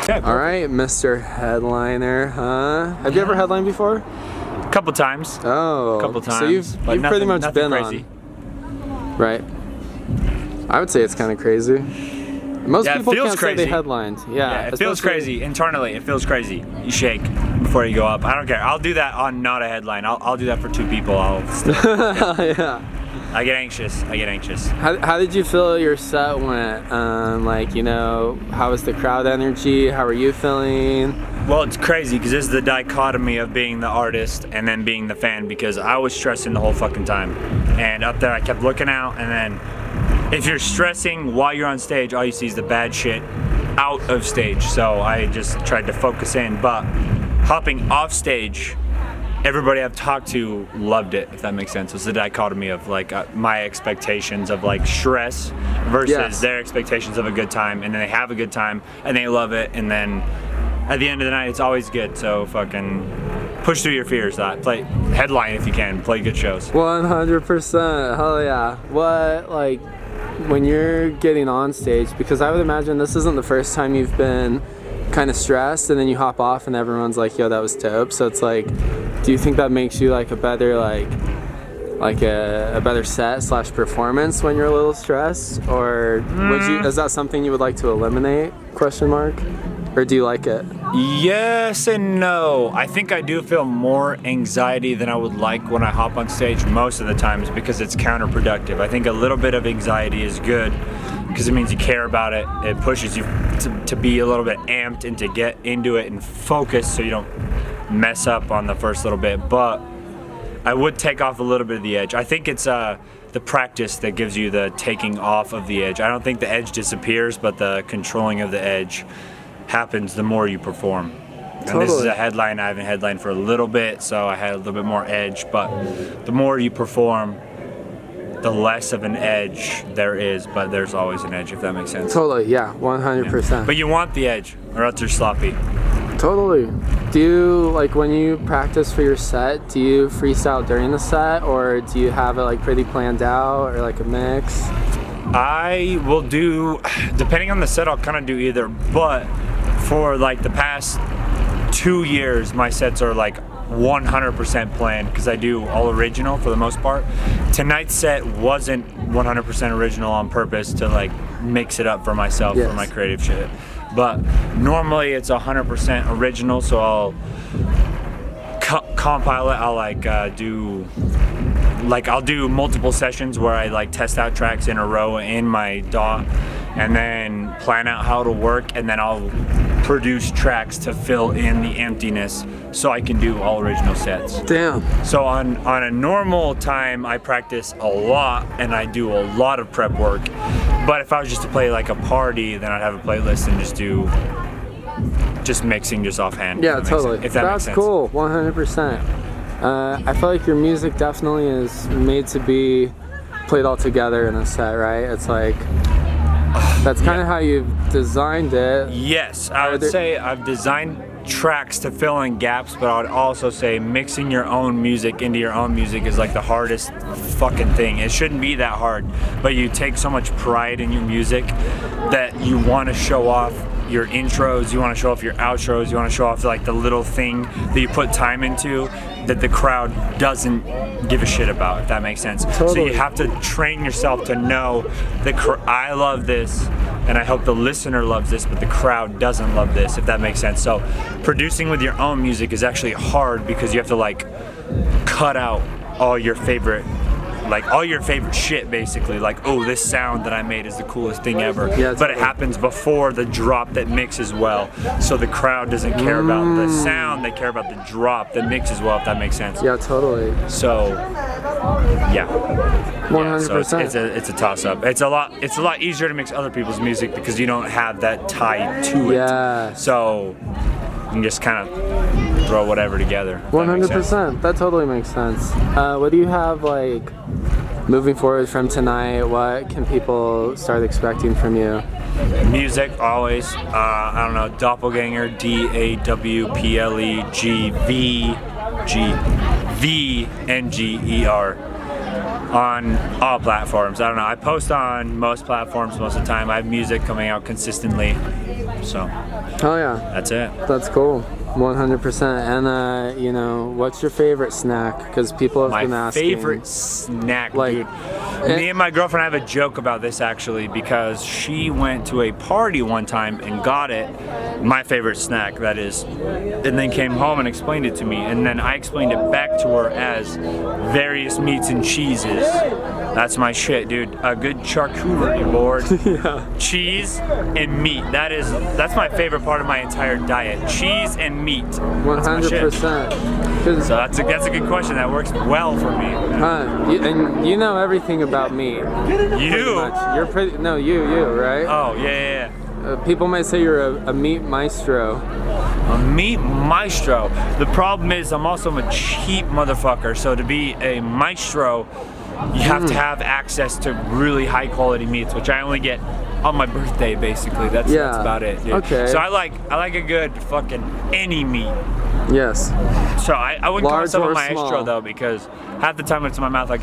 Okay. All right, Mr. Headliner, huh? Have you ever headlined before? A couple times. Oh. Couple times. So you've pretty much been crazy. on. Right. I would say it's kind of crazy. Most people can't say they headlined. Yeah, it feels crazy. Internally, it feels crazy. You shake before you go up. I don't care. I'll do that on not a headline. I'll do that for 2 people. Yeah. I get anxious. How did you feel your set went? Like, you know, how was the crowd energy? How are you feeling? Well, it's crazy because this is the dichotomy of being the artist and then being the fan, because I was stressing the whole fucking time. And up there I kept looking out, and then if you're stressing while you're on stage, all you see is the bad shit out of stage. So I just tried to focus in, but hopping off stage, everybody I've talked to loved it, if that makes sense. It's the dichotomy of like my expectations of like stress versus their expectations of a good time, and then they have a good time and they love it, and then at the end of the night it's always good. So fucking push through your fears. Play headline if you can, play good shows. 100%, hell yeah. What, like, when you're getting on stage, because I would imagine this isn't the first time you've been kind of stressed and then you hop off and everyone's like, yo, that was dope. So it's like, do you think that makes you like a better a better set / performance when you're a little stressed? Or is that something you would like to eliminate, ? Or do you like it? Yes and no. I think I do feel more anxiety than I would like when I hop on stage most of the times, because it's counterproductive. I think a little bit of anxiety is good because it means you care about it. It pushes you to be a little bit amped and to get into it and focus so you don't mess up on the first little bit. But I would take off a little bit of the edge. I think it's the practice that gives you the taking off of the edge. I don't think the edge disappears, but the controlling of the edge happens the more you perform. And this is a headline. I haven't headlined for a little bit, so I had a little bit more edge, but the more you perform, the less of an edge there is, but there's always an edge, if that makes sense. Totally, yeah, 100%. Yeah. But you want the edge, or else you're sloppy. Totally. Do you, like, when you practice for your set, do you freestyle during the set, or do you have it like pretty planned out, or like a mix? I will do, depending on the set, I'll kind of do either, but for like the past 2 years, my sets are like 100% planned because I do all original for the most part. Tonight's set wasn't 100% original on purpose to like mix it up for myself, for my creative shit. But normally it's 100% original, so I'll compile it. I'll I'll do multiple sessions where I like test out tracks in a row in my DAW, and then plan out how to work, and then I'll produce tracks to fill in the emptiness so I can do all original sets. Damn. So on a normal time, I practice a lot and I do a lot of prep work. But if I was just to play like a party, then I'd have a playlist and just mixing just offhand. Yeah, totally. If that makes sense. That's cool, 100%. I feel like your music definitely is made to be played all together in a set, right? It's like, that's kind of how you've designed it. Yes, I would say I've designed tracks to fill in gaps, but I would also say mixing your own music into your own music is like the hardest fucking thing. It shouldn't be that hard, but you take so much pride in your music that you want to show off your intros, you want to show off your outros, you want to show off like the little thing that you put time into that the crowd doesn't give a shit about, if that makes sense. Totally. So you have to train yourself to know that I love this, and I hope the listener loves this, but the crowd doesn't love this, if that makes sense. So producing with your own music is actually hard because you have to like cut out all your favorite shit, basically. Like, oh, this sound that I made is the coolest thing ever. Yeah, but it happens before the drop that mixes well. So the crowd doesn't care about the sound, they care about the drop that mixes well, if that makes sense. Yeah, totally. So, yeah. 100%. So it's a toss up. It's a lot easier to mix other people's music because you don't have that tie to it. Yeah. So you can just kind of throw whatever together. 100%. That totally makes sense. What do you have like moving forward from tonight? What can people start expecting from you? Music, always. I don't know, Doppelganger, DAWPLEGVGVNGER on all platforms. I don't know, I post on most platforms most of the time. I have music coming out consistently. So Oh yeah, that's it. that's cool. 100%. And you know, what's your favorite snack? Because people have been My asking. favorite snack, Like, dude. Me and my girlfriend have a joke about this actually, because she went to a party one time and got it, my favorite snack that is, and then came home and explained it to me, and then I explained it back to her as various meats and cheeses. That's my shit, dude. A good charcuterie board, Yeah. cheese and meat. That's my favorite part of my entire diet. Cheese and meat. That's my shit. 100%. 'Cause, So that's a good question. That works well for me. and you know everything about meat. Pretty You? much. You're pretty. No, you, right? Oh yeah. People might say you're a meat maestro. A meat maestro. The problem is I'm also a cheap motherfucker. So to be a maestro, you have to have access to really high quality meats, which I only get on my birthday basically. That's about it, dude. Okay. So I like a good fucking any meat. Yes. So I wouldn't call Large myself a or maestro small? though, because half the time when it's in my mouth I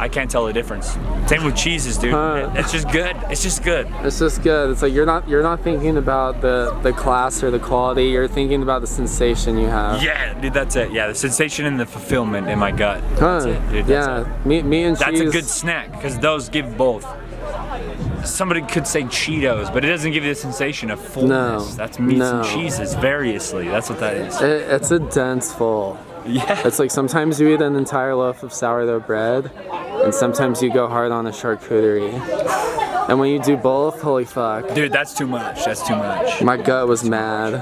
can't tell the difference. Same with cheeses, dude. It's just good. It's just good. It's just good. It's like you're not thinking about the class or the quality. You're thinking about the sensation you have. Yeah, dude, that's it. Yeah, the sensation and the fulfillment in my gut. Huh. That's it, dude. That's Yeah. it. Meat and That's cheese. a good snack because those give both. Somebody could say Cheetos, but it doesn't give you the sensation of fullness. No, That's meats no. and cheeses variously. That's what that is. It's a dense full. Yeah. It's like sometimes you eat an entire loaf of sourdough bread, and sometimes you go hard on a charcuterie. And when you do both, holy fuck. Dude, that's too much. That's too much. My gut was mad.